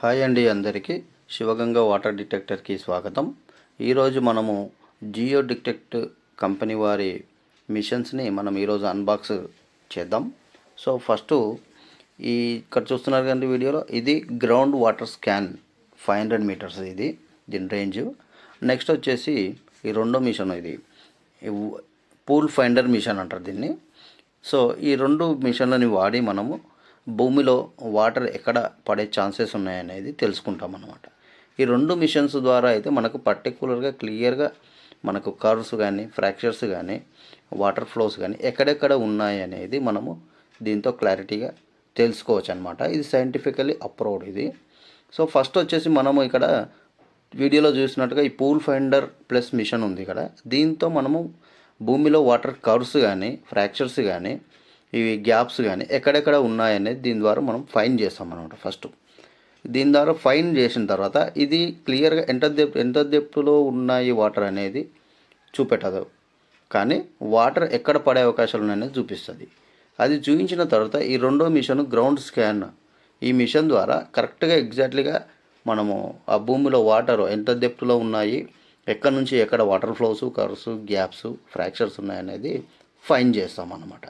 Hi అండి అందరికీ Shivaganga water డిటెక్టర్కి స్వాగతం. ఈరోజు మనము జియో డిటెక్ట్ కంపెనీ వారి మిషన్స్ని మనం ఈరోజు అన్బాక్స్ చేద్దాం. సో ఫస్ట్ ఇక్కడ చూస్తున్నారు కదండి వీడియోలో, ఇది గ్రౌండ్ వాటర్ స్కాన్ 500 మీటర్స్ ఇది దీని రేంజ్. నెక్స్ట్ వచ్చేసి ఈ రెండో మిషన్, ఇది పూల్ ఫైండర్ మిషన్ అంటారు దీన్ని. సో ఈ రెండు మిషన్లని వాడి మనము భూమిలో వాటర్ ఎక్కడ పడే ఛాన్సెస్ ఉన్నాయనేది తెలుసుకుంటాం అన్నమాట. ఈ రెండు మిషన్స్ ద్వారా అయితే మనకు పర్టికులర్గా క్లియర్గా మనకు కర్వ్స్ కానీ, ఫ్రాక్చర్స్ కానీ, వాటర్ ఫ్లోస్ కానీ ఎక్కడెక్కడ ఉన్నాయి అనేది మనము దీంతో క్లారిటీగా తెలుసుకోవచ్చు అనమాట. ఇది సైంటిఫికల్లీ అప్రూవ్డ్ ఇది. సో ఫస్ట్ వచ్చేసి మనము ఇక్కడ వీడియోలో చూసినట్టుగా ఈ పూల్ ఫైండర్ ప్లస్ మిషన్ ఉంది ఇక్కడ. దీంతో మనము భూమిలో వాటర్ కర్వ్స్ కానీ, ఫ్రాక్చర్స్ కానీ, ఇవి గ్యాప్స్ కానీ ఎక్కడెక్కడ ఉన్నాయనేది దీని ద్వారా మనం ఫైండ్ చేస్తాం అనమాట. ఫస్ట్ దీని ద్వారా ఫైండ్ చేసిన తర్వాత ఇది క్లియర్గా ఎంత డెప్త్లో ఉన్నాయి వాటర్ అనేది చూపెట్టదు, కానీ వాటర్ ఎక్కడ పడే అవకాశాలు ఉన్నాయనేది చూపిస్తుంది. అది చూపించిన తర్వాత ఈ రెండో మిషన్ గ్రౌండ్ స్కాన్, ఈ మిషన్ ద్వారా కరెక్ట్గా ఎగ్జాక్ట్లీగా మనము ఆ భూమిలో వాటర్ ఎంత డెప్త్లో ఉన్నాయి, ఎక్కడి నుంచి ఎక్కడ water flows, curves, gaps, fractures ఉన్నాయనేది ఫైండ్ చేస్తాం అన్నమాట.